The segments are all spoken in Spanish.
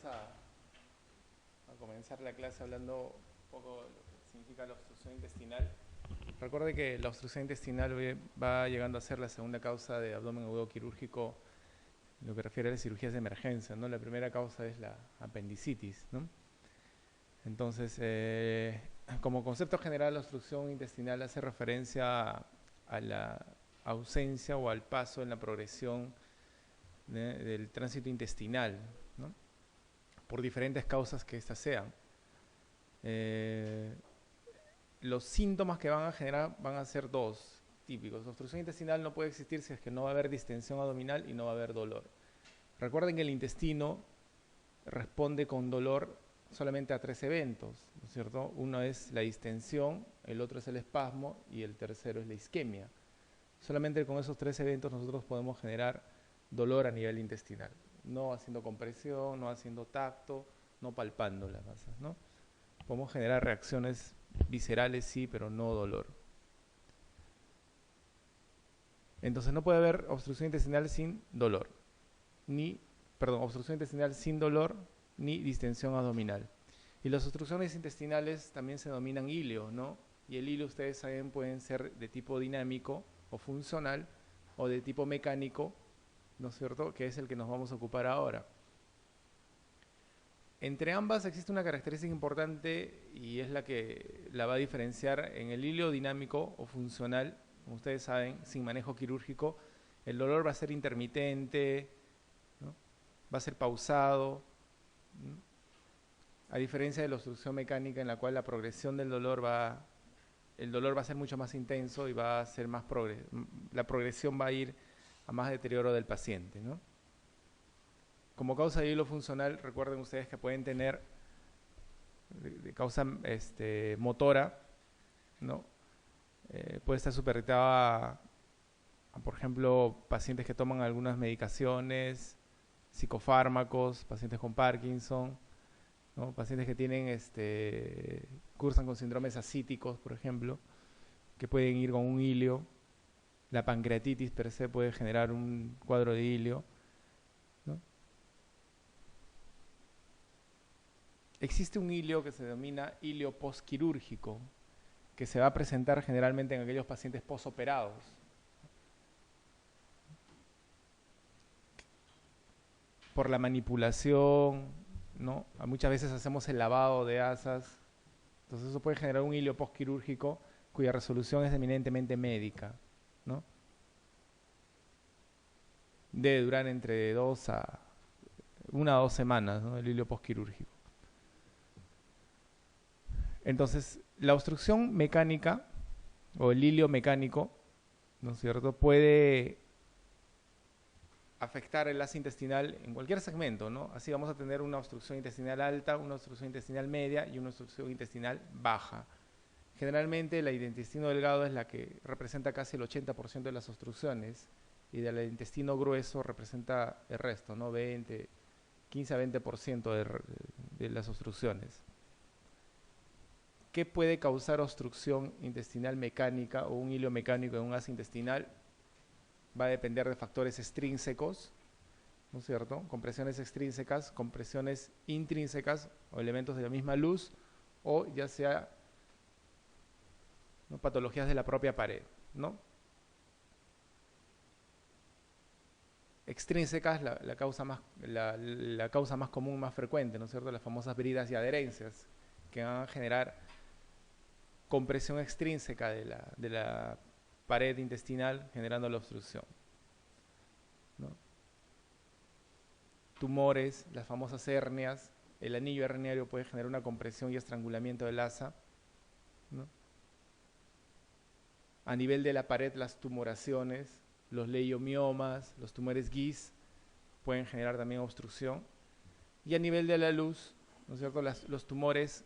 a comenzar la clase hablando un poco de lo que significa la obstrucción intestinal. Recuerde que la obstrucción intestinal va llegando a ser la segunda causa de abdomen agudo quirúrgico en lo que refiere a las cirugías de emergencia, ¿no? La primera causa es la apendicitis, ¿no? Entonces, como concepto general, la obstrucción intestinal hace referencia a la ausencia o al paso en la progresión del tránsito intestinal, ¿no? Por diferentes causas que éstas sean. Los síntomas que van a generar van a ser dos típicos. La obstrucción intestinal no puede existir si es que no va a haber distensión abdominal y no va a haber dolor. Recuerden que el intestino responde con dolor solamente a tres eventos, ¿no es cierto? Uno es la distensión, el otro es el espasmo y el tercero es la isquemia. Solamente con esos tres eventos nosotros podemos generar dolor a nivel intestinal, no haciendo compresión, no haciendo tacto, no palpando las masas, ¿no? Podemos generar reacciones viscerales, sí, pero no dolor. Entonces no puede haber obstrucción intestinal sin dolor, obstrucción intestinal sin dolor ni distensión abdominal. Y las obstrucciones intestinales también se denominan ilio, ¿no? Y el ilio, ustedes saben, pueden ser de tipo dinámico o funcional o de tipo mecánico, ¿no es cierto?, que es el que nos vamos a ocupar ahora. Entre ambas existe una característica importante y es la que la va a diferenciar. En el ilio dinámico o funcional, como ustedes saben, sin manejo quirúrgico, el dolor va a ser intermitente, ¿no? Va a ser pausado, ¿no? A diferencia de la obstrucción mecánica en la cual la progresión del dolor el dolor va a ser mucho más intenso y va a ser más la progresión va a ir a más deterioro del paciente, ¿no? Como causa de hilo funcional, recuerden ustedes que pueden tener de causa motora, ¿no? Puede estar supeditada a, por ejemplo, pacientes que toman algunas medicaciones, psicofármacos, pacientes con Parkinson, ¿no? Pacientes que tienen, cursan con síndromes ascíticos, por ejemplo, que pueden ir con un hilio. La pancreatitis per se puede generar un cuadro de hilio, ¿no? Existe un hilio que se denomina hilio postquirúrgico, que se va a presentar generalmente en aquellos pacientes posoperados. Por la manipulación, ¿no? Muchas veces hacemos el lavado de asas, entonces eso puede generar un hilio postquirúrgico cuya resolución es eminentemente médica, ¿no? Debe durar entre 1 a 2 semanas, ¿no? El hilio postquirúrgico. Entonces, la obstrucción mecánica o el hilio mecánico, ¿no es cierto?, puede afectar el asa intestinal en cualquier segmento, ¿no? Así vamos a tener una obstrucción intestinal alta, una obstrucción intestinal media y una obstrucción intestinal baja. Generalmente la intestino delgado es la que representa casi el 80% de las obstrucciones y del intestino grueso representa el resto, ¿no? 15 a 20% de las obstrucciones. ¿Qué puede causar obstrucción intestinal mecánica o un hilo mecánico en un asa intestinal? Va a depender de factores extrínsecos, ¿no es cierto? Compresiones extrínsecas, compresiones intrínsecas o elementos de la misma luz, o ya sea, ¿no?, patologías de la propia pared, ¿no? Extrínsecas, la causa más común, más frecuente, ¿no es cierto? Las famosas bridas y adherencias, que van a generar compresión extrínseca de la pared intestinal, generando la obstrucción, ¿no? Tumores, las famosas hernias, el anillo herniario puede generar una compresión y estrangulamiento del asa, ¿no? A nivel de la pared, las tumoraciones, los leiomiomas, los tumores Guis pueden generar también obstrucción. Y a nivel de la luz, ¿no es cierto?, los tumores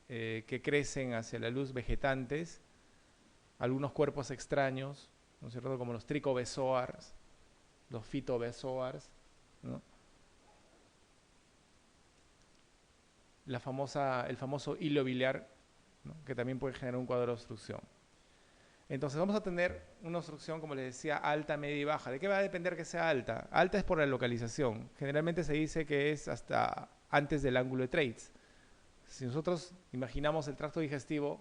que crecen hacia la luz, vegetantes, algunos cuerpos extraños, ¿no es cierto?, como los tricobezoars, los fitobezoars, ¿no? El famoso hilo biliar, ¿no?, que también puede generar un cuadro de obstrucción. Entonces vamos a tener una obstrucción, como les decía, alta, media y baja. ¿De qué va a depender que sea alta? Alta es por la localización. Generalmente se dice que es hasta antes del ángulo de Treitz. Si nosotros imaginamos el tracto digestivo,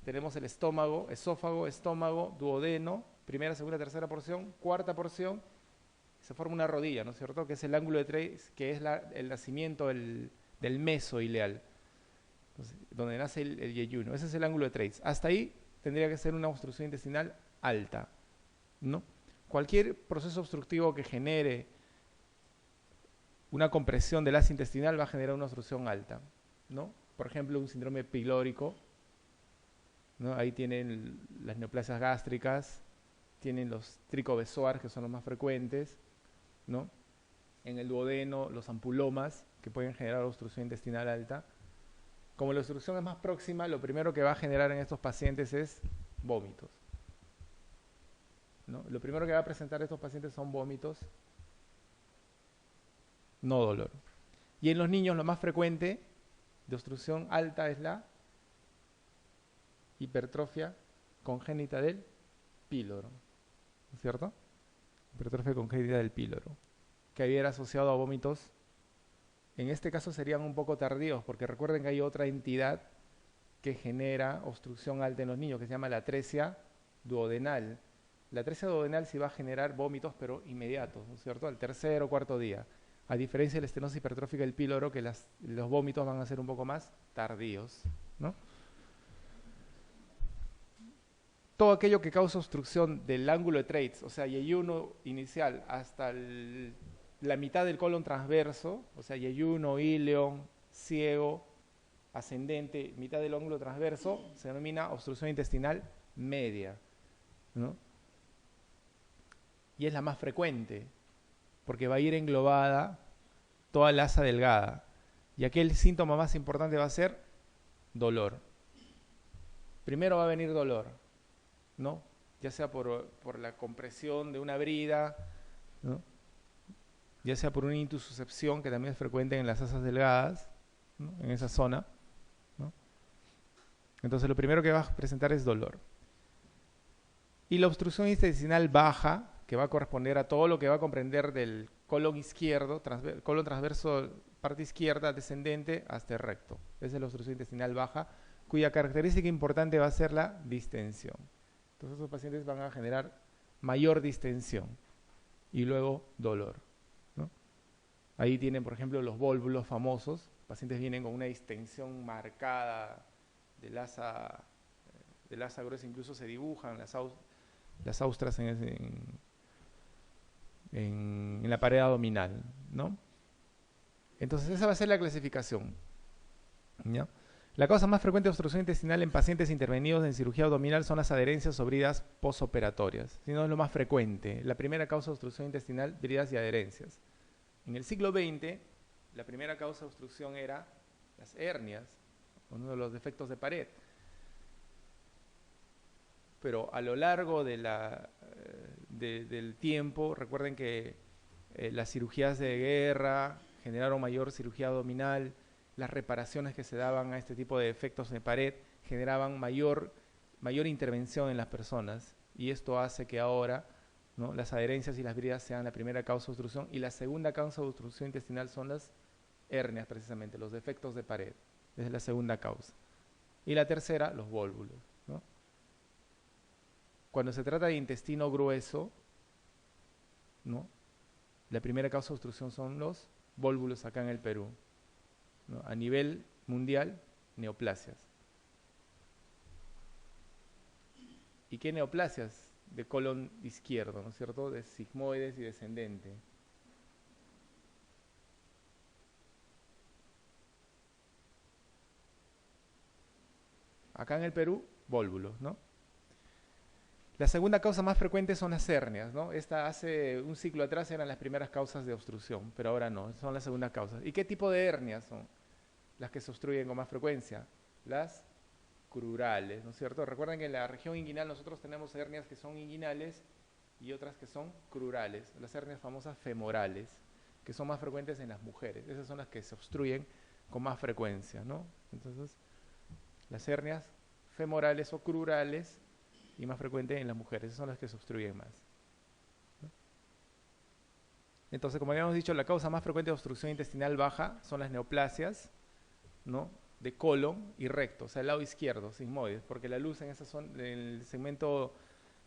tenemos el estómago, esófago, estómago, duodeno, primera, segunda, tercera porción, cuarta porción, se forma una rodilla, ¿no es cierto? Que es el ángulo de Treitz, que es el nacimiento del meso ileal, entonces, donde nace el yeyuno. Ese es el ángulo de Treitz. Hasta ahí tendría que ser una obstrucción intestinal alta, ¿no? Cualquier proceso obstructivo que genere una compresión del ácido intestinal va a generar una obstrucción alta, ¿no? Por ejemplo, un síndrome pilórico, ¿no? Ahí tienen las neoplasias gástricas, tienen los tricobezoar, que son los más frecuentes, ¿no? En el duodeno, los ampulomas, que pueden generar obstrucción intestinal alta. Como la obstrucción es más próxima, lo primero que va a generar en estos pacientes es vómitos, ¿no? Lo primero que va a presentar estos pacientes son vómitos, no dolor. Y en los niños lo más frecuente de obstrucción alta es la hipertrofia congénita del píloro, ¿no es cierto? Hipertrofia congénita del píloro, que hubiera asociado a vómitos. En este caso serían un poco tardíos, porque recuerden que hay otra entidad que genera obstrucción alta en los niños, que se llama la atresia duodenal. La atresia duodenal sí va a generar vómitos, pero inmediatos, ¿no es cierto? Al tercer o cuarto día. A diferencia de la estenosis hipertrófica del píloro, que los vómitos van a ser un poco más tardíos, ¿no? Todo aquello que causa obstrucción del ángulo de Treitz, o sea, yeyuno inicial hasta la mitad del colon transverso, o sea, yeyuno, íleon, ciego, ascendente, mitad del ángulo transverso, se denomina obstrucción intestinal media, ¿no? Y es la más frecuente, porque va a ir englobada toda la asa delgada. Y aquí el síntoma más importante va a ser dolor. Primero va a venir dolor, ¿no? Ya sea por la compresión de una brida, ¿no? Ya sea por una intususcepción, que también es frecuente en las asas delgadas, ¿no? En esa zona, ¿no? Entonces lo primero que va a presentar es dolor. Y la obstrucción intestinal baja, que va a corresponder a todo lo que va a comprender del colon izquierdo, colon transverso, parte izquierda, descendente, hasta el recto. Esa es la obstrucción intestinal baja, cuya característica importante va a ser la distensión. Entonces esos pacientes van a generar mayor distensión y luego dolor, ¿no? Ahí tienen, por ejemplo, los vólvulos famosos. Los pacientes vienen con una distensión marcada del asa gruesa, incluso se dibujan las austras en la pared abdominal, ¿no? Entonces esa va a ser la clasificación, ¿ya? La causa más frecuente de obstrucción intestinal en pacientes intervenidos en cirugía abdominal son las adherencias o bridas posoperatorias. Si no es lo más frecuente. La primera causa de obstrucción intestinal, bridas y adherencias. En el siglo XX, la primera causa de obstrucción era las hernias, uno de los defectos de pared. Pero a lo largo del tiempo, recuerden que las cirugías de guerra generaron mayor cirugía abdominal, las reparaciones que se daban a este tipo de defectos de pared generaban mayor intervención en las personas, y esto hace que ahora, ¿no?, las adherencias y las bridas sean la primera causa de obstrucción, y la segunda causa de obstrucción intestinal son las hernias, precisamente, los defectos de pared. Esa es la segunda causa. Y la tercera, los vólvulos, ¿no? Cuando se trata de intestino grueso, ¿no?, la primera causa de obstrucción son los vólvulos acá en el Perú, ¿no? A nivel mundial, neoplasias. ¿Y qué neoplasias? De colon izquierdo, ¿no es cierto? De sigmoides y descendente. Acá en el Perú, vólvulos, ¿no? La segunda causa más frecuente son las hernias, ¿no? Esta hace un siglo atrás eran las primeras causas de obstrucción, pero ahora no, son las segundas causas. ¿Y qué tipo de hernias son las que se obstruyen con más frecuencia? Las crurales, ¿no es cierto? Recuerden que en la región inguinal nosotros tenemos hernias que son inguinales y otras que son crurales, las hernias famosas femorales, que son más frecuentes en las mujeres. Esas son las que se obstruyen con más frecuencia, ¿no? Entonces, las hernias femorales o crurales, y más frecuente en las mujeres, esas son las que se obstruyen más, ¿no? Entonces, como habíamos dicho, la causa más frecuente de obstrucción intestinal baja son las neoplasias, ¿no? De colon y recto, o sea, el lado izquierdo, sigmoides, porque la luz en esa zona, en el segmento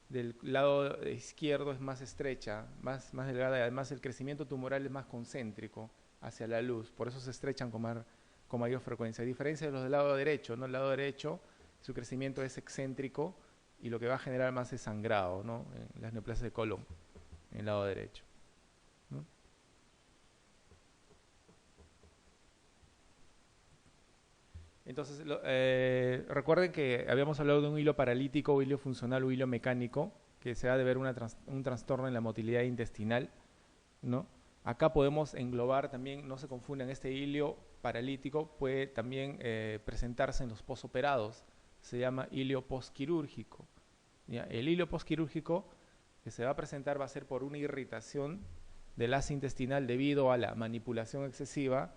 del lado izquierdo es más estrecha, más delgada, y además el crecimiento tumoral es más concéntrico hacia la luz, por eso se estrechan con mayor frecuencia, a diferencia de los del lado derecho, ¿no? El lado derecho, su crecimiento es excéntrico y lo que va a generar más es sangrado, ¿no? En las neoplasias de colon, en el lado derecho, ¿no? Entonces, recuerden que habíamos hablado de un hilo paralítico, hilo funcional o hilo mecánico, que se ha de ver un trastorno en la motilidad intestinal, ¿no? Acá podemos englobar también, no se confundan, este hilo paralítico puede también presentarse en los posoperados, se llama hilo posquirúrgico. ¿Ya? El hilo posquirúrgico que se va a presentar va a ser por una irritación del asa intestinal debido a la manipulación excesiva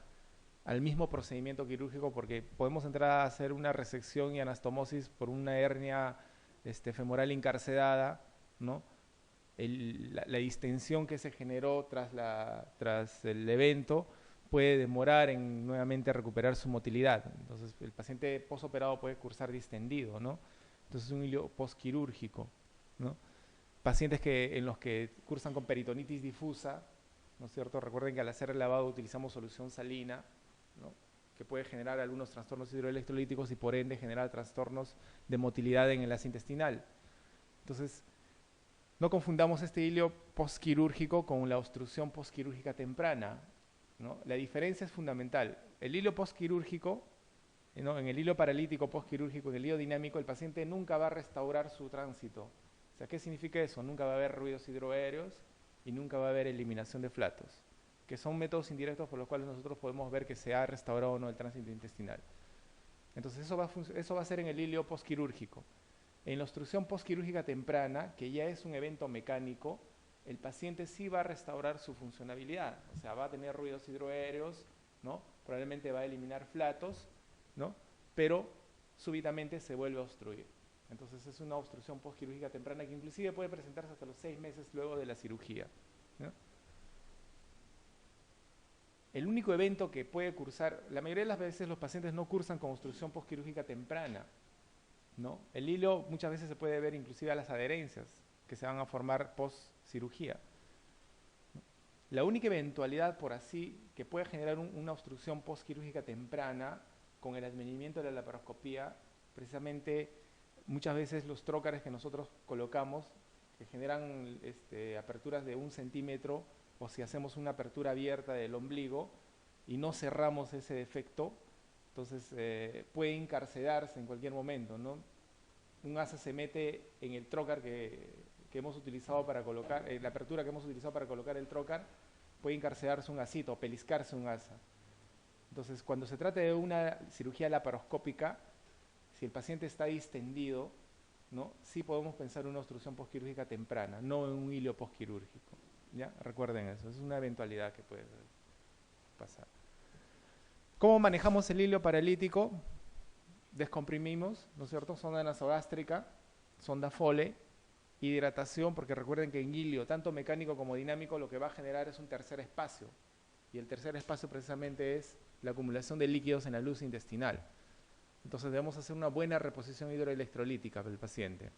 al mismo procedimiento quirúrgico, porque podemos entrar a hacer una resección y anastomosis por una hernia femoral encarcelada, ¿no? La distensión que se generó tras el evento puede demorar en nuevamente recuperar su motilidad. Entonces, el paciente posoperado puede cursar distendido, ¿no? Entonces, es un hilo posquirúrgico, ¿no? Pacientes en los que cursan con peritonitis difusa, ¿no es cierto? Recuerden que al hacer el lavado utilizamos solución salina, ¿no? Que puede generar algunos trastornos hidroelectrolíticos y por ende generar trastornos de motilidad en el asa intestinal. Entonces, no confundamos este hilo posquirúrgico con la obstrucción posquirúrgica temprana, ¿no? La diferencia es fundamental. El hilo posquirúrgico, ¿no? En el hilo paralítico posquirúrgico, en el hilo dinámico, el paciente nunca va a restaurar su tránsito. O sea, ¿qué significa eso? Nunca va a haber ruidos hidroaéreos y nunca va a haber eliminación de flatos, que son métodos indirectos por los cuales nosotros podemos ver que se ha restaurado o no el tránsito intestinal. Entonces eso va a ser en el hilo posquirúrgico. En la obstrucción posquirúrgica temprana, que ya es un evento mecánico, el paciente sí va a restaurar su funcionabilidad, o sea, va a tener ruidos hidroaéreos, ¿no? Probablemente va a eliminar flatos, ¿no? Pero súbitamente se vuelve a obstruir. Entonces es una obstrucción posquirúrgica temprana que inclusive puede presentarse hasta los 6 meses luego de la cirugía, ¿no? El único evento que puede cursar, la mayoría de las veces los pacientes no cursan con obstrucción posquirúrgica temprana, ¿no? El hilo muchas veces se puede ver inclusive a las adherencias que se van a formar post cirugía. La única eventualidad, por así, que puede generar una obstrucción postquirúrgica temprana con el advenimiento de la laparoscopía, precisamente muchas veces los trócares que nosotros colocamos, que generan aperturas de 1 centímetro, o si hacemos una apertura abierta del ombligo y no cerramos ese defecto, entonces puede encarcelarse en cualquier momento, ¿no? Un asa se mete en el trócar que hemos utilizado para colocar, la apertura que hemos utilizado para colocar el trócar, puede encarcelarse un asito, peliscarse un asa. Entonces, cuando se trata de una cirugía laparoscópica, si el paciente está distendido, ¿no? Sí podemos pensar en una obstrucción posquirúrgica temprana, no en un hilo posquirúrgico. ¿Ya? Recuerden eso, es una eventualidad que puede pasar. ¿Cómo manejamos el hilo paralítico? Descomprimimos, ¿no es cierto? Sonda nasogástrica, sonda Foley, hidratación, porque recuerden que en hilo, tanto mecánico como dinámico, lo que va a generar es un tercer espacio. Y el tercer espacio precisamente es la acumulación de líquidos en la luz intestinal. Entonces debemos hacer una buena reposición hidroelectrolítica para el paciente.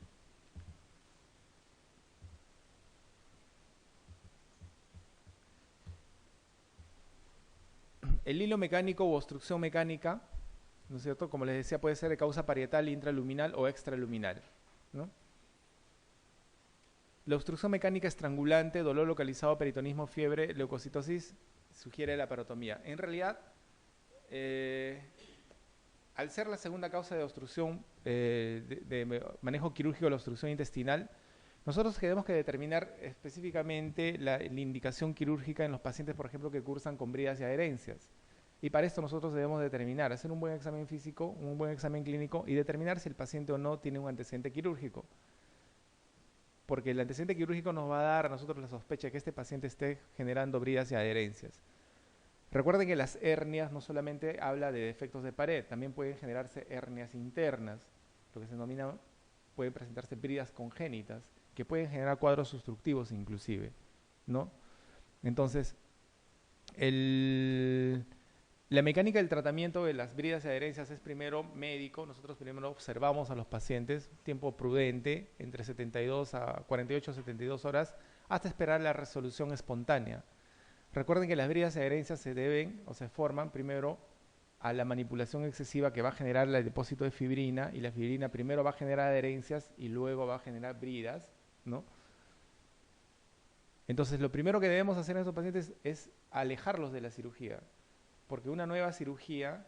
El hilo mecánico u obstrucción mecánica, ¿no es cierto? Como les decía, puede ser de causa parietal, intraluminal o extraluminal, ¿no? La obstrucción mecánica estrangulante, dolor localizado, peritonismo, fiebre, leucocitosis, sugiere la parotomía. En realidad, al ser la segunda causa de obstrucción, de manejo quirúrgico de la obstrucción intestinal, nosotros tenemos que determinar específicamente la indicación quirúrgica en los pacientes, por ejemplo, que cursan con bridas y adherencias. Y para esto nosotros debemos determinar, hacer un buen examen físico, un buen examen clínico y determinar si el paciente o no tiene un antecedente quirúrgico. Porque el antecedente quirúrgico nos va a dar a nosotros la sospecha de que este paciente esté generando bridas y adherencias. Recuerden que las hernias no solamente habla de defectos de pared, también pueden generarse hernias internas, lo que se denomina, pueden presentarse bridas congénitas, que pueden generar cuadros obstructivos inclusive, ¿no? Entonces, la mecánica del tratamiento de las bridas y adherencias es primero médico. Nosotros primero observamos a los pacientes, tiempo prudente, entre 72 a 48 a 72 horas, hasta esperar la resolución espontánea. Recuerden que las bridas y adherencias se deben o se forman primero a la manipulación excesiva que va a generar el depósito de fibrina, y la fibrina primero va a generar adherencias y luego va a generar bridas, ¿no? Entonces, lo primero que debemos hacer en estos pacientes es alejarlos de la cirugía, porque una nueva cirugía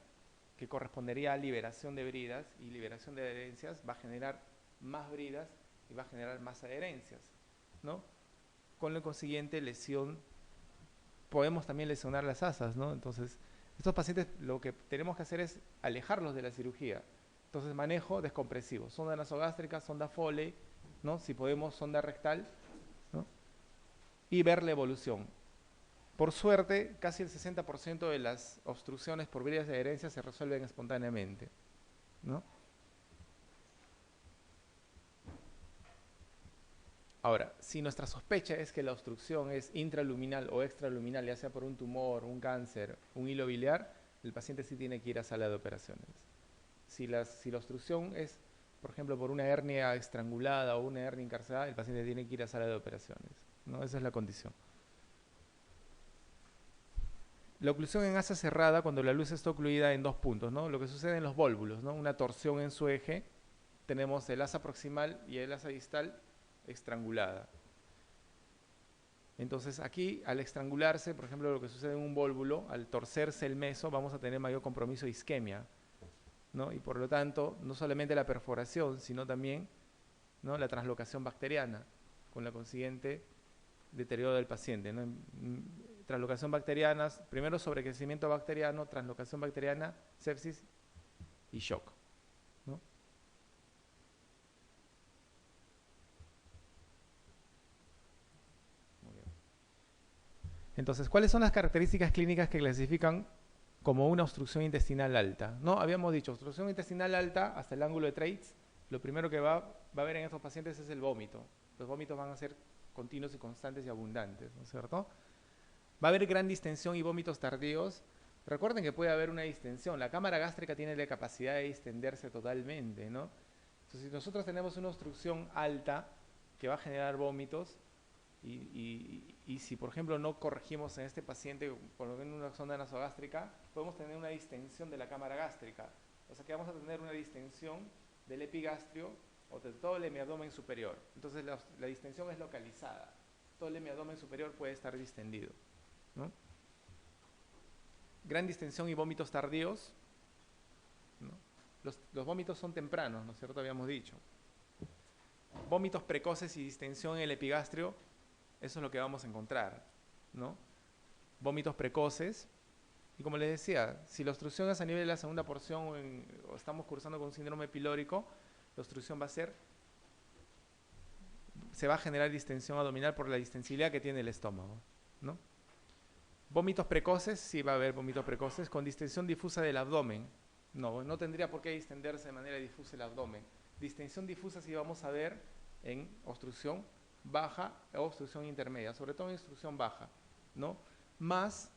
que correspondería a liberación de bridas y liberación de adherencias va a generar más bridas y va a generar más adherencias, ¿no? Con lo consiguiente lesión, podemos también lesionar las asas, ¿no? Entonces, estos pacientes lo que tenemos que hacer es alejarlos de la cirugía. Entonces, manejo descompresivo, sonda nasogástrica, sonda Foley, ¿no? Si podemos, sonda rectal, ¿no? Y ver la evolución. Por suerte, casi el 60% de las obstrucciones por bridas de adherencia se resuelven espontáneamente, ¿no? Ahora, si nuestra sospecha es que la obstrucción es intraluminal o extraluminal, ya sea por un tumor, un cáncer, un hilo biliar, el paciente sí tiene que ir a sala de operaciones. Si la obstrucción es, por ejemplo, por una hernia estrangulada o una hernia encarcelada, el paciente tiene que ir a sala de operaciones, ¿no? Esa es la condición. La oclusión en asa cerrada, cuando la luz está ocluida en dos puntos, ¿no? Lo que sucede en los vólvulos, ¿no? Una torsión en su eje, tenemos el asa proximal y el asa distal estrangulada. Entonces aquí, al estrangularse, por ejemplo, lo que sucede en un vólvulo, al torcerse el meso, vamos a tener mayor compromiso de isquemia, ¿no? Y por lo tanto, no solamente la perforación, sino también, ¿no?, la translocación bacteriana, con la consiguiente deterioro del paciente, ¿no? Translocación bacteriana, primero sobrecrecimiento bacteriano, translocación bacteriana, sepsis y shock, ¿no? Muy bien. Entonces, ¿cuáles son las características clínicas que clasifican como una obstrucción intestinal alta? No, habíamos dicho, obstrucción intestinal alta hasta el ángulo de Treitz, lo primero que va a haber en estos pacientes es el vómito. Los vómitos van a ser continuos y constantes y abundantes, ¿no es cierto? Va a haber gran distensión y vómitos tardíos. Recuerden que puede haber una distensión. La cámara gástrica tiene la capacidad de distenderse totalmente, ¿no? Entonces, si nosotros tenemos una obstrucción alta que va a generar vómitos, y si, por ejemplo, no corregimos en este paciente, por lo menos una sonda nasogástrica, podemos tener una distensión de la cámara gástrica. O sea que vamos a tener una distensión del epigastrio o de todo el hemiabdomen superior. Entonces, la distensión es localizada. Todo el hemiabdomen superior puede estar distendido, ¿no? Gran distensión y vómitos tardíos, ¿no? Los vómitos son tempranos, ¿no es cierto? Habíamos dicho. Vómitos precoces y distensión en el epigastrio, eso es lo que vamos a encontrar, ¿no? Vómitos precoces. Y como les decía, si la obstrucción es a nivel de la segunda porción o estamos cursando con un síndrome pilórico, la obstrucción se va a generar distensión abdominal por la distensibilidad que tiene el estómago, ¿no? Vómitos precoces, sí va a haber vómitos precoces con distensión difusa del abdomen. No tendría por qué distenderse de manera difusa el abdomen. Distensión difusa sí vamos a ver en obstrucción baja o obstrucción intermedia, sobre todo en obstrucción baja, ¿no? Más,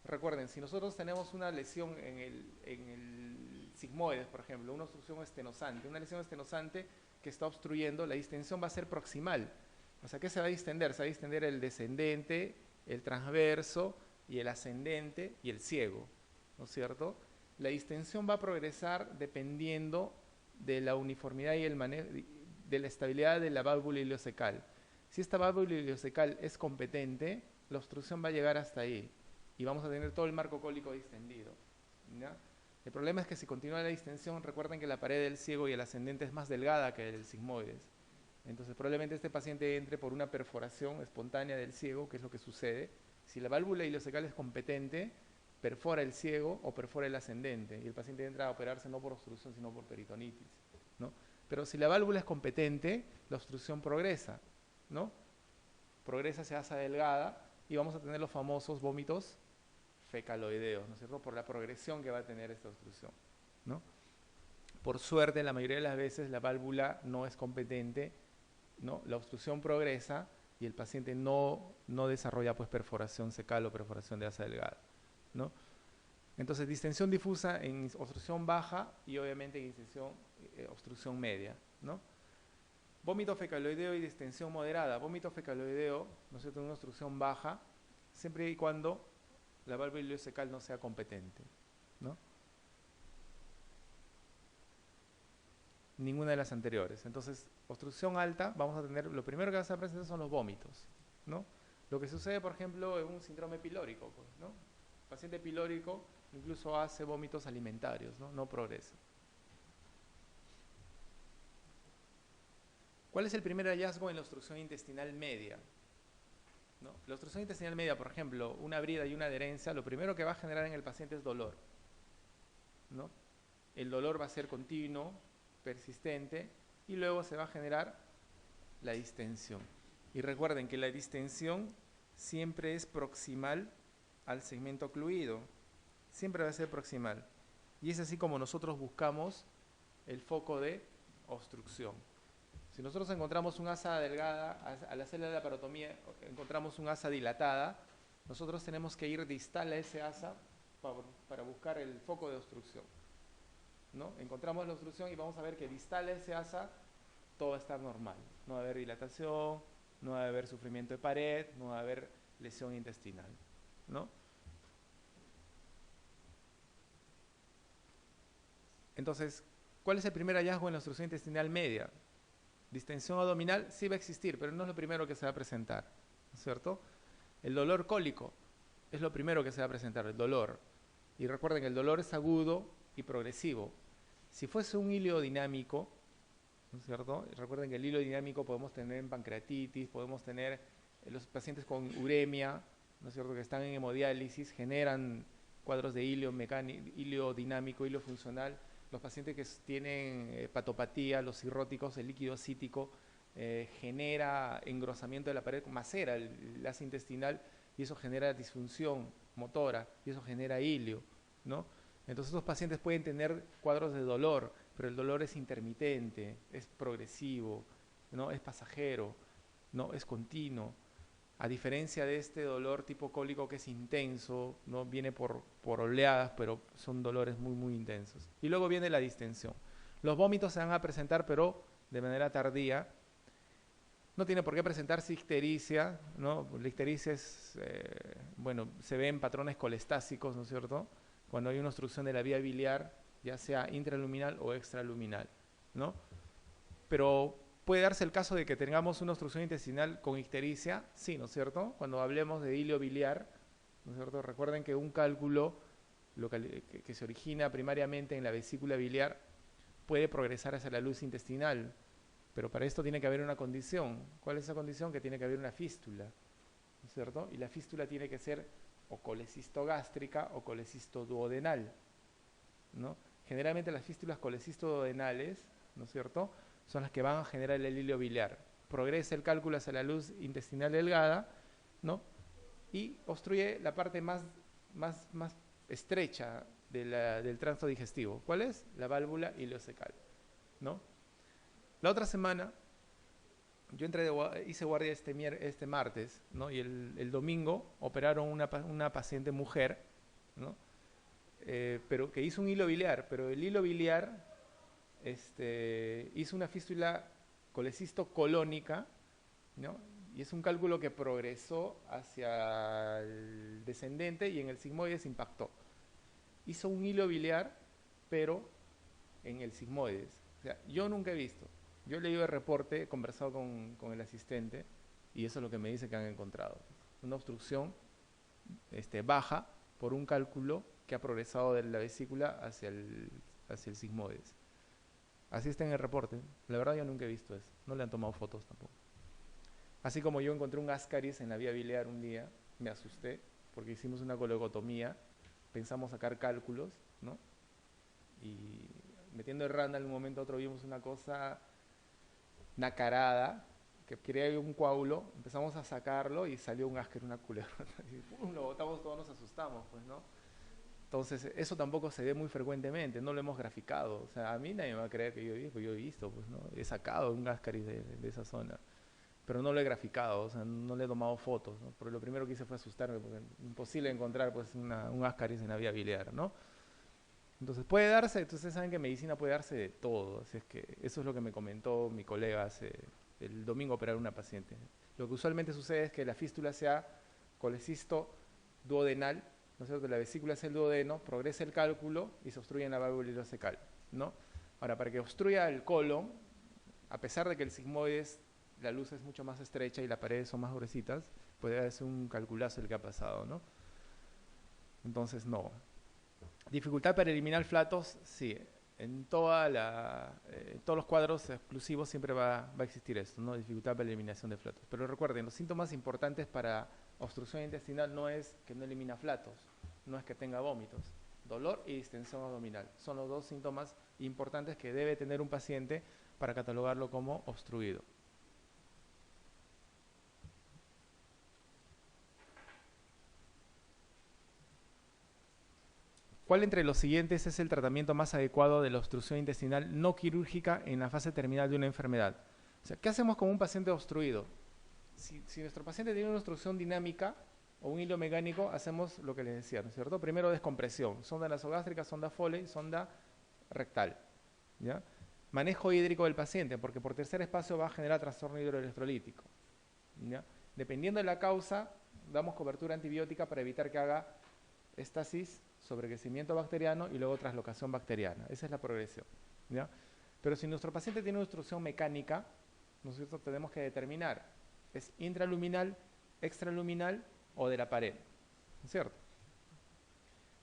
recuerden, si nosotros tenemos una lesión en el sigmoides, por ejemplo, una obstrucción estenosante, una lesión estenosante que está obstruyendo, la distensión va a ser proximal. O sea, ¿qué se va a distender? Se va a distender el descendente, el transverso y el ascendente y el ciego, ¿no es cierto? La distensión va a progresar dependiendo de la uniformidad y el manejo, de la estabilidad de la válvula ileocecal. Si esta válvula ileocecal es competente, la obstrucción va a llegar hasta ahí y vamos a tener todo el marco cólico distendido, ¿ya? El problema es que si continúa la distensión, recuerden que la pared del ciego y el ascendente es más delgada que el sigmoides. Entonces probablemente este paciente entre por una perforación espontánea del ciego, que es lo que sucede. Si la válvula ileocecal es competente, perfora el ciego o perfora el ascendente y el paciente entra a operarse no por obstrucción sino por peritonitis, ¿no? Pero si la válvula es competente, la obstrucción progresa, ¿no? Progresa hacia asa delgada y vamos a tener los famosos vómitos fecaloideos, ¿no es cierto? Por la progresión que va a tener esta obstrucción, ¿no? Por suerte, en la mayoría de las veces la válvula no es competente, ¿no? La obstrucción progresa y el paciente no desarrolla pues perforación secal o perforación de asa delgada, ¿no? Entonces, distensión difusa en obstrucción baja y obviamente en obstrucción media, ¿no? Vómito fecaloideo y distensión moderada. Vómito fecaloideo, ¿no es cierto?, en una obstrucción baja, siempre y cuando la válvula ileocecal no sea competente, ¿no? Ninguna de las anteriores. Entonces, obstrucción alta, vamos a tener, lo primero que vas a presentar son los vómitos, ¿no? Lo que sucede, por ejemplo, en un síndrome pilórico, pues, ¿no? El paciente pilórico incluso hace vómitos alimentarios, ¿no? No progresa. ¿Cuál es el primer hallazgo en la obstrucción intestinal media? ¿No? La obstrucción intestinal media, por ejemplo, una brida y una adherencia, lo primero que va a generar en el paciente es dolor, ¿no? El dolor va a ser continuo, persistente, y luego se va a generar la distensión. Y recuerden que la distensión siempre es proximal al segmento ocluido, siempre va a ser proximal. Y es así como nosotros buscamos el foco de obstrucción. Si nosotros encontramos un asa delgada, al hacer la laparotomía encontramos un asa dilatada, nosotros tenemos que ir distal a ese asa para buscar el foco de obstrucción, ¿no? Encontramos la obstrucción y vamos a ver que distal a ese asa todo va a estar normal. No va a haber dilatación, no va a haber sufrimiento de pared, no va a haber lesión intestinal, ¿no? Entonces, ¿cuál es el primer hallazgo en la obstrucción intestinal media? Distensión abdominal sí va a existir, pero no es lo primero que se va a presentar, ¿no es cierto? El dolor cólico es lo primero que se va a presentar, el dolor. Y recuerden que el dolor es agudo y progresivo. Si fuese un hilo dinámico, ¿no es cierto? Recuerden que el hilo dinámico podemos tener en pancreatitis, podemos tener los pacientes con uremia, ¿no es cierto?, que están en hemodiálisis, generan cuadros de hilo dinámico, hilo funcional. Los pacientes que tienen hepatopatía, los cirróticos, el líquido cítico genera engrosamiento de la pared, macera el ácido intestinal y eso genera disfunción motora y eso genera hilio, ¿no? Entonces estos pacientes pueden tener cuadros de dolor, pero el dolor es intermitente, es progresivo, ¿no? Es pasajero, no es continuo. A diferencia de este dolor tipo cólico que es intenso, no viene por oleadas, pero son dolores muy, muy intensos. Y luego viene la distensión. Los vómitos se van a presentar, pero de manera tardía. No tiene por qué presentarse ictericia, ¿no? La ictericia es, bueno, se ve en patrones colestásicos, ¿no es cierto?, cuando hay una obstrucción de la vía biliar, ya sea intraluminal o extraluminal, ¿no? Pero puede darse el caso de que tengamos una obstrucción intestinal con ictericia, sí, ¿no es cierto? Cuando hablemos de hilo biliar, ¿no es cierto? Recuerden que un cálculo que se origina primariamente en la vesícula biliar puede progresar hacia la luz intestinal, pero para esto tiene que haber una condición. ¿Cuál es esa condición? Que tiene que haber una fístula, ¿no es cierto? Y la fístula tiene que ser o colecistogástrica o colecistoduodenal, ¿no? Generalmente las fístulas colecistoduodenales, ¿no es cierto?, son las que van a generar el hilo biliar. Progresa el cálculo hacia la luz intestinal delgada, ¿no?, y obstruye la parte más estrecha del tracto digestivo. ¿Cuál es? La válvula ileocecal, ¿no? La otra semana yo hice guardia este martes, ¿no? Y el domingo operaron una paciente mujer, ¿no? Pero que hizo un hilo biliar, pero el hilo biliar hizo una fístula colecisto-colónica, ¿no? Y es un cálculo que progresó hacia el descendente y en el sigmoide se impactó. Hizo un hilo biliar, pero en el sigmoides. O sea, yo nunca he visto. Yo he leído el reporte, he conversado con el asistente y eso es lo que me dice que han encontrado. Una obstrucción baja por un cálculo que ha progresado de la vesícula hacia el sigmoides. Así está en el reporte. La verdad yo nunca he visto eso. No le han tomado fotos tampoco. Así como yo encontré un ascaris en la vía biliar un día, me asusté porque hicimos una colegotomía, pensamos sacar cálculos, ¿no? Y metiendo el randa en un momento a otro vimos una cosa nacarada, que quería un coágulo, empezamos a sacarlo y salió un ascaris, una culebra. Y ¡pum!, lo botamos, todos nos asustamos, pues, ¿no? Entonces, eso tampoco se ve muy frecuentemente, no lo hemos graficado. O sea, a mí nadie me va a creer que yo he visto, pues, ¿no? He sacado un ascaris de esa zona. pero no lo he graficado, o sea, no le he tomado fotos, ¿no? Porque lo primero que hice fue asustarme, porque es imposible encontrar pues un ascaris en la vía biliar, ¿no? Entonces puede darse, ustedes saben que en medicina puede darse de todo, así es que eso es lo que me comentó mi colega el domingo operar una paciente. Lo que usualmente sucede es que la fístula sea colecisto duodenal, ¿no es cierto? La vesícula es el duodeno, progresa el cálculo y se obstruye en la válvula ileocecal, ¿no? Ahora, para que obstruya el colon, a pesar de que el sigmoides, la luz es mucho más estrecha y las paredes son más gruesitas, puede ser un calculazo el que ha pasado, ¿no? Entonces, no. Dificultad para eliminar flatos, sí. En todos los cuadros exclusivos siempre va a existir esto, ¿no? Dificultad para la eliminación de flatos. Pero recuerden, los síntomas importantes para obstrucción intestinal no es que no elimina flatos, no es que tenga vómitos. Dolor y distensión abdominal son los dos síntomas importantes que debe tener un paciente para catalogarlo como obstruido. ¿Cuál entre los siguientes es el tratamiento más adecuado de la obstrucción intestinal no quirúrgica en la fase terminal de una enfermedad? O sea, ¿qué hacemos con un paciente obstruido? Si nuestro paciente tiene una obstrucción dinámica o un hilo mecánico, hacemos lo que les decía, ¿no es cierto? Primero descompresión, sonda nasogástrica, sonda Foley, sonda rectal, ¿ya? Manejo hídrico del paciente, porque por tercer espacio va a generar trastorno hidroelectrolítico, ¿ya? Dependiendo de la causa, damos cobertura antibiótica para evitar que haga estasis, sobrecrecimiento bacteriano y luego traslocación bacteriana. Esa es la progresión, ¿ya? Pero si nuestro paciente tiene una obstrucción mecánica, nosotros tenemos que determinar, ¿es intraluminal, extraluminal o de la pared? ¿No es cierto?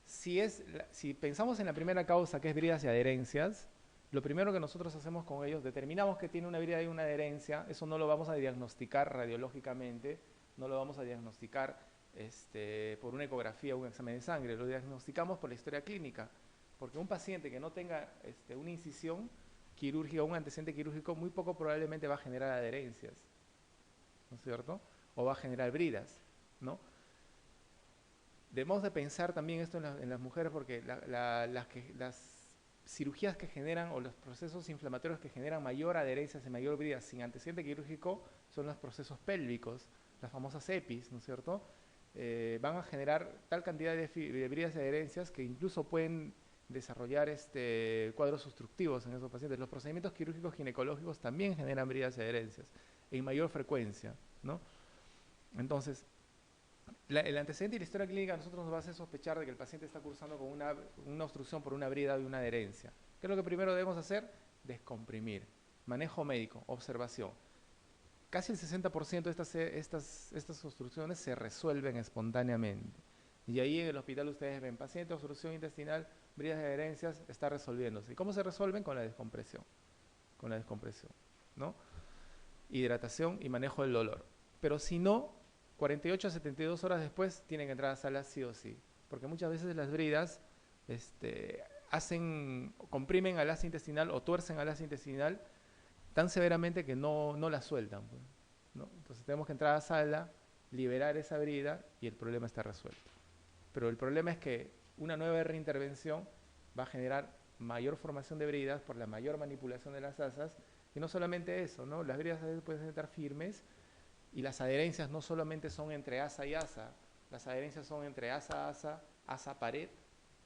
Si pensamos en la primera causa, que es bridas y adherencias, lo primero que nosotros hacemos con ellos, determinamos que tiene una brida y una adherencia, eso no lo vamos a diagnosticar radiológicamente, no lo vamos a diagnosticar por una ecografía o un examen de sangre, lo diagnosticamos por la historia clínica, porque un paciente que no tenga una incisión quirúrgica o un antecedente quirúrgico muy poco probablemente va a generar adherencias, ¿no es cierto? O va a generar bridas, ¿no? Debemos de pensar también esto en las mujeres porque las cirugías que generan o los procesos inflamatorios que generan mayor adherencia y mayor brida sin antecedente quirúrgico son los procesos pélvicos, las famosas EPIs, ¿no es cierto? Van a generar tal cantidad de bridas y adherencias que incluso pueden desarrollar cuadros obstructivos en esos pacientes. Los procedimientos quirúrgicos ginecológicos también generan bridas y adherencias en mayor frecuencia, ¿no? Entonces, el antecedente y la historia clínica a nosotros nos va a hacer sospechar de que el paciente está cursando con una obstrucción por una brida y una adherencia. ¿Qué es lo que primero debemos hacer? Descomprimir. Manejo médico, observación. Casi el 60% de estas obstrucciones se resuelven espontáneamente. Y ahí en el hospital ustedes ven paciente, obstrucción intestinal, bridas y adherencias, está resolviéndose. ¿Y cómo se resuelven? Con la descompresión. Con la descompresión, ¿no? Hidratación y manejo del dolor. Pero si no, 48 a 72 horas después tienen que entrar a sala sí o sí. Porque muchas veces las bridas comprimen al asa intestinal o tuercen al asa intestinal tan severamente que no la sueltan, pues, ¿no? Entonces tenemos que entrar a sala, liberar esa brida y el problema está resuelto. Pero el problema es que una nueva reintervención va a generar mayor formación de bridas por la mayor manipulación de las asas y no solamente eso, ¿no? Las bridas a veces pueden estar firmes y las adherencias no solamente son entre asa y asa, las adherencias son entre asa a asa, asa pared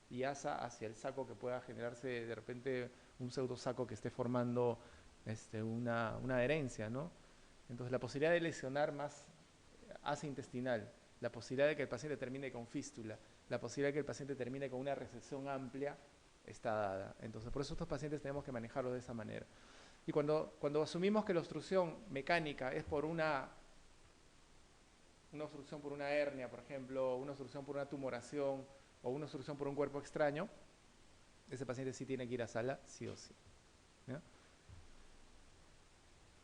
y asa hacia el saco que pueda generarse de repente un pseudosaco que esté formando una adherencia, ¿no? Entonces la posibilidad de lesionar más asa intestinal, la posibilidad de que el paciente termine con fístula, la posibilidad de que el paciente termine con una recesión amplia está dada. Entonces por eso estos pacientes tenemos que manejarlos de esa manera. Y cuando asumimos que la obstrucción mecánica es por una obstrucción por una hernia, por ejemplo, una obstrucción por una tumoración o una obstrucción por un cuerpo extraño, ese paciente sí tiene que ir a sala, sí o sí, ¿ya?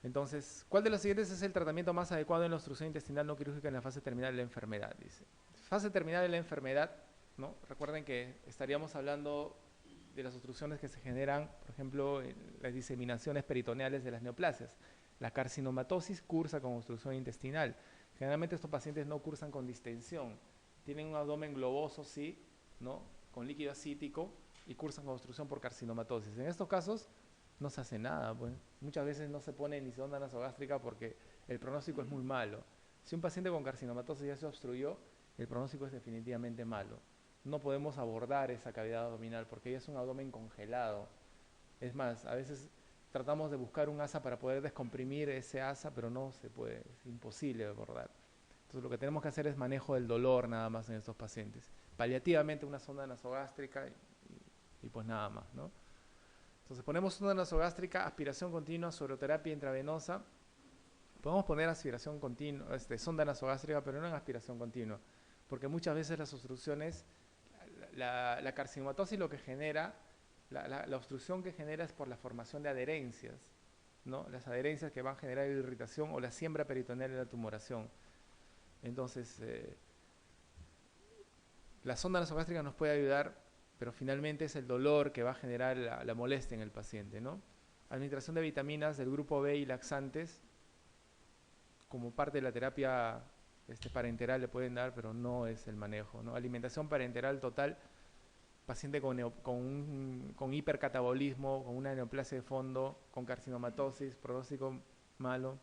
Entonces, ¿cuál de los siguientes es el tratamiento más adecuado en la obstrucción intestinal no quirúrgica en la fase terminal de la enfermedad? Dice. Fase terminal de la enfermedad, ¿no? Recuerden que estaríamos hablando de las obstrucciones que se generan, por ejemplo, en las diseminaciones peritoneales de las neoplasias. La carcinomatosis cursa con obstrucción intestinal. Generalmente estos pacientes no cursan con distensión. Tienen un abdomen globoso, sí, ¿no? Con líquido acítico y cursan con obstrucción por carcinomatosis. En estos casos, no se hace nada, pues. Muchas veces no se pone ni sonda nasogástrica porque el pronóstico es muy malo. Si un paciente con carcinomatosis ya se obstruyó, el pronóstico es definitivamente malo. No podemos abordar esa cavidad abdominal porque ya es un abdomen congelado. Es más, a veces tratamos de buscar un asa para poder descomprimir ese asa, pero no se puede, es imposible de abordar. Entonces lo que tenemos que hacer es manejo del dolor nada más en estos pacientes. Paliativamente una sonda nasogástrica y pues nada más, ¿no? Entonces ponemos sonda nasogástrica, aspiración continua, soroterapia intravenosa. Podemos poner aspiración continua, sonda nasogástrica, pero no en aspiración continua, porque muchas veces las obstrucciones, la carcinomatosis lo que genera, la obstrucción que genera es por la formación de adherencias, ¿no? Las adherencias que van a generar irritación o la siembra peritoneal y la tumoración. Entonces, la sonda nasogástrica nos puede ayudar, pero finalmente es el dolor que va a generar la molestia en el paciente, ¿no? Administración de vitaminas del grupo B y laxantes, como parte de la terapia parenteral le pueden dar, pero no es el manejo, ¿no? Alimentación parenteral total, paciente con hipercatabolismo, con una neoplasia de fondo, con carcinomatosis, pronóstico malo.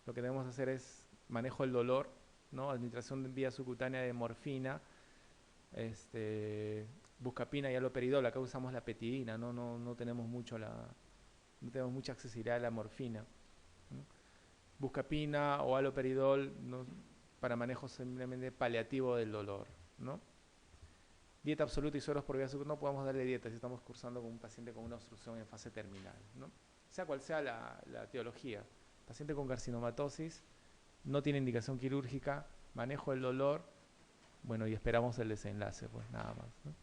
Lo que debemos hacer es manejo del dolor, ¿no? Administración de vía subcutánea de morfina, buscapina y haloperidol. Acá usamos la petidina, no tenemos mucha accesibilidad a la morfina, ¿no? Buscapina o haloperidol, ¿no? Para manejo simplemente paliativo del dolor, ¿no? Dieta absoluta y sueros por vía subcutánea, no podemos darle dieta si estamos cursando con un paciente con una obstrucción en fase terminal, ¿no? Sea cual sea la etiología. Paciente con carcinomatosis, no tiene indicación quirúrgica, manejo del dolor, bueno, y esperamos el desenlace, pues nada más, ¿no?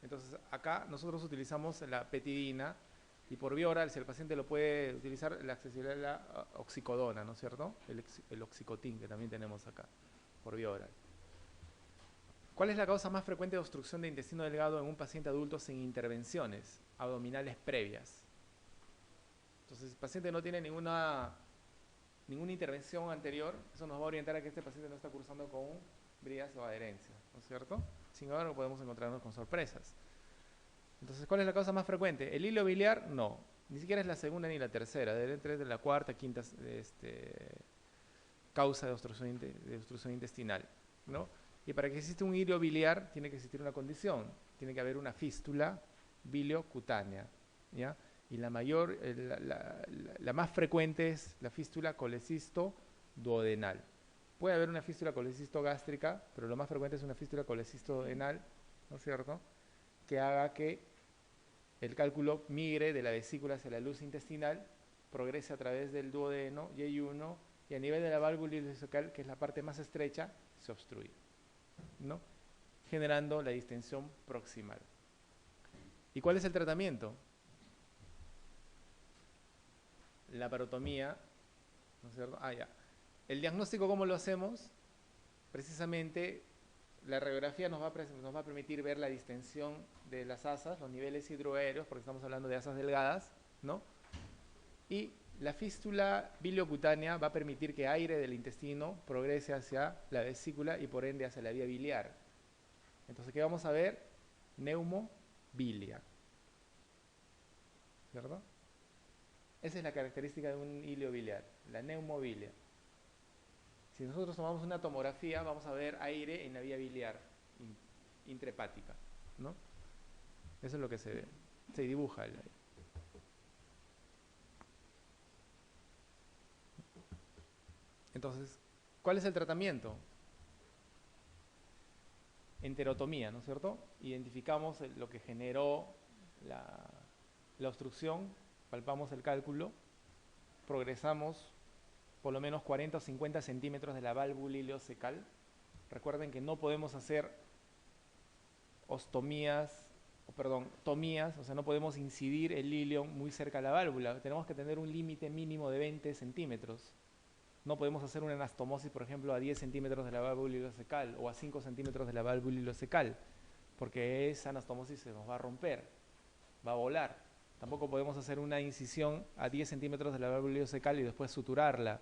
Entonces, acá nosotros utilizamos la petidina y por vía oral, si el paciente lo puede utilizar, la accesibilidad de la oxicodona, ¿no es cierto? El oxicotín que también tenemos acá, por vía oral. ¿Cuál es la causa más frecuente de obstrucción de intestino delgado en un paciente adulto sin intervenciones abdominales previas? Entonces, si el paciente no tiene ninguna intervención anterior, eso nos va a orientar a que este paciente no está cursando con bridas o adherencias, ¿no es cierto? Sin embargo, podemos encontrarnos con sorpresas. Entonces, ¿cuál es la causa más frecuente? ¿El hilo biliar? No. Ni siquiera es la segunda ni la tercera. Debe ser de la cuarta, quinta causa de obstrucción intestinal, ¿no? Y para que exista un hilo biliar, tiene que existir una condición. Tiene que haber una fístula biliocutánea, ¿ya? Y la más frecuente es la fístula colecisto-duodenal. Puede haber una fístula colecisto-gástrica, pero lo más frecuente es una fístula colecisto-duodenal, ¿no es cierto?, que haga que el cálculo migre de la vesícula hacia la luz intestinal, progrese a través del duodeno, Y1, y a nivel de la válvula ileocecal, que es la parte más estrecha, se obstruye, ¿no? Generando la distensión proximal. ¿Y cuál es el tratamiento? La parotomía, ¿no es cierto? Ya. El diagnóstico, ¿cómo lo hacemos? Precisamente la radiografía nos va a permitir ver la distensión de las asas, los niveles hidroaéreos, porque estamos hablando de asas delgadas, ¿no? Y la fístula biliocutánea va a permitir que aire del intestino progrese hacia la vesícula y por ende hacia la vía biliar. Entonces, ¿qué vamos a ver? Neumobilia, ¿cierto? Esa es la característica de un hilo biliar, la neumobilia. Si nosotros tomamos una tomografía, vamos a ver aire en la vía biliar intrahepática, ¿no? Eso es lo que se ve, se dibuja el aire. Entonces, ¿cuál es el tratamiento? Enterotomía, ¿no es cierto? Identificamos lo que generó la obstrucción, palpamos el cálculo, progresamos por lo menos 40 o 50 centímetros de la válvula ileocecal. Recuerden que no podemos hacer tomías, o sea, no podemos incidir el ilion muy cerca a la válvula. Tenemos que tener un límite mínimo de 20 centímetros. No podemos hacer una anastomosis, por ejemplo, a 10 centímetros de la válvula ileocecal o a 5 centímetros de la válvula ileocecal, porque esa anastomosis se nos va a romper, va a volar. Tampoco podemos hacer una incisión a 10 centímetros de la válvula ileocecal y después suturarla,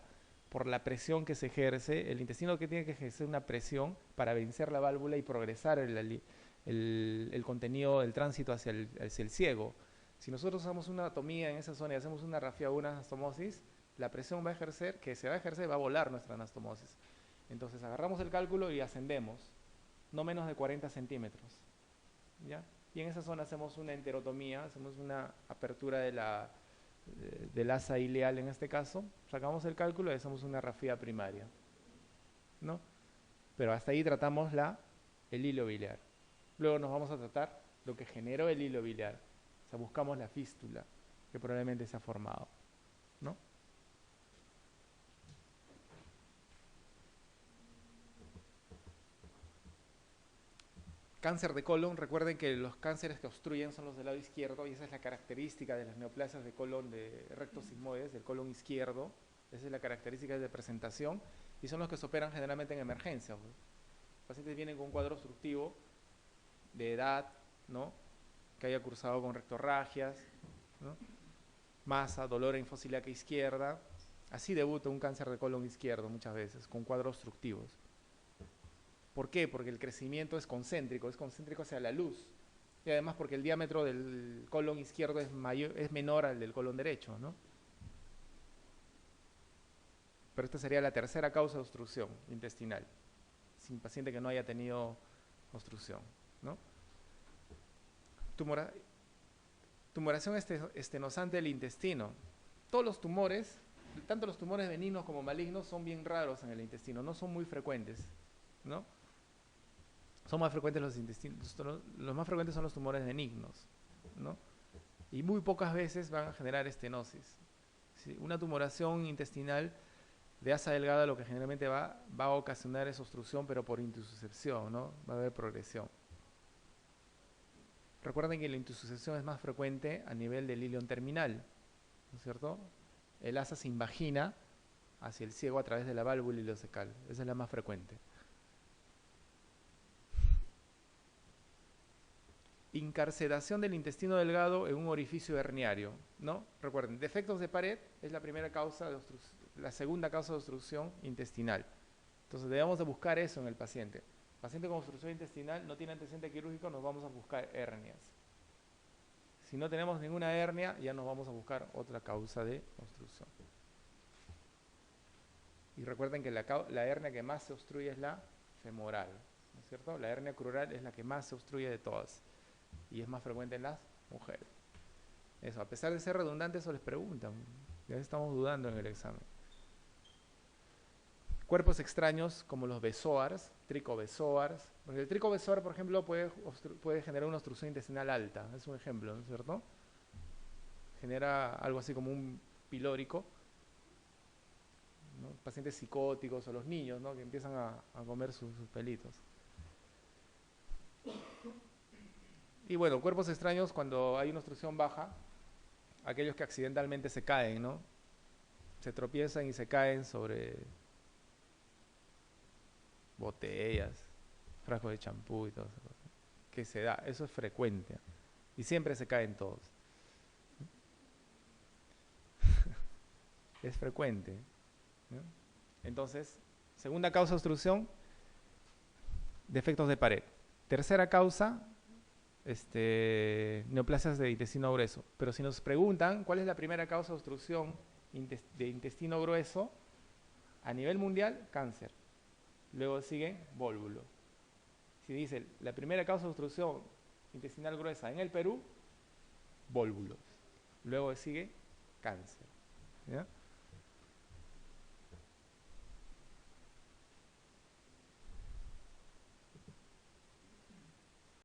por la presión que se ejerce. El intestino que tiene que ejercer una presión para vencer la válvula y progresar el contenido del tránsito hacia el ciego. Si nosotros hacemos una anatomía en esa zona y hacemos una rafia o una anastomosis, la presión va a ejercer, que se va a ejercer, va a volar nuestra anastomosis. Entonces agarramos el cálculo y ascendemos, no menos de 40 centímetros. ¿Ya? Y en esa zona hacemos una enterotomía, hacemos una apertura del asa ileal en este caso, sacamos el cálculo y hacemos una rafia primaria, ¿no? Pero hasta ahí tratamos el hilo biliar. Luego nos vamos a tratar lo que generó el hilo biliar. O sea, buscamos la fístula que probablemente se ha formado, ¿no? Cáncer de colon, recuerden que los cánceres que obstruyen son los del lado izquierdo y esa es la característica de las neoplasias de colon de rectos sigmoides, del colon izquierdo. Esa es la característica de presentación y son los que se operan generalmente en emergencia. Pues. Los pacientes vienen con un cuadro obstructivo de edad, ¿no? Que haya cursado con rectorragias, ¿no? Masa, dolor en fosa ilíaca izquierda. Así debuta un cáncer de colon izquierdo muchas veces, con cuadros obstructivos. ¿Por qué? Porque el crecimiento es concéntrico hacia la luz. Y además porque el diámetro del colon izquierdo es menor al del colon derecho, ¿no? Pero esta sería la tercera causa de obstrucción intestinal, sin paciente que no haya tenido obstrucción, ¿no? Tumoración estenosante del intestino. Todos los tumores, tanto los tumores benignos como malignos, son bien raros en el intestino, no son muy frecuentes, ¿no? Son más frecuentes los intestinos, los más frecuentes son los tumores benignos, ¿no? Y muy pocas veces van a generar estenosis. ¿Sí? Una tumoración intestinal de asa delgada lo que generalmente va a ocasionar es obstrucción, pero por intususcepción, ¿no? Va a haber progresión. Recuerden que la intususcepción es más frecuente a nivel del ilion terminal, ¿no es cierto? El asa se invagina hacia el ciego a través de la válvula ileocecal. Esa es la más frecuente. Incarceración del intestino delgado en un orificio herniario, ¿no? Recuerden, defectos de pared es la primera causa de obstrucción, la segunda causa de obstrucción intestinal. Entonces debemos de buscar eso en el paciente. Paciente con obstrucción intestinal no tiene antecedente quirúrgico, nos vamos a buscar hernias. Si no tenemos ninguna hernia, ya nos vamos a buscar otra causa de obstrucción. Y recuerden que la hernia que más se obstruye es la femoral, ¿no es cierto? La hernia crural es la que más se obstruye de todas y es más frecuente en las mujeres. Eso, a pesar de ser redundante, eso les preguntan. Ya estamos dudando en el examen. Cuerpos extraños como los bezoars, tricobezoars. Porque el tricobezoar, por ejemplo, puede generar una obstrucción intestinal alta. Es un ejemplo, ¿no es cierto? Genera algo así como un pilórico, ¿no? Pacientes psicóticos o los niños, ¿no? Que empiezan a comer sus pelitos. Y bueno, cuerpos extraños cuando hay una obstrucción baja, aquellos que accidentalmente se caen, ¿no? Se tropiezan y se caen sobre botellas, frascos de champú y todo eso. Que se da, eso es frecuente. Y siempre se caen todos. Es frecuente, ¿no? Entonces, segunda causa de obstrucción, defectos de pared. Tercera causa, neoplasias de intestino grueso. Pero si nos preguntan cuál es la primera causa de obstrucción de intestino grueso, a nivel mundial, cáncer. Luego sigue vólvulo. Si dice la primera causa de obstrucción intestinal gruesa en el Perú, vólvulos. Luego sigue cáncer. ¿Ya?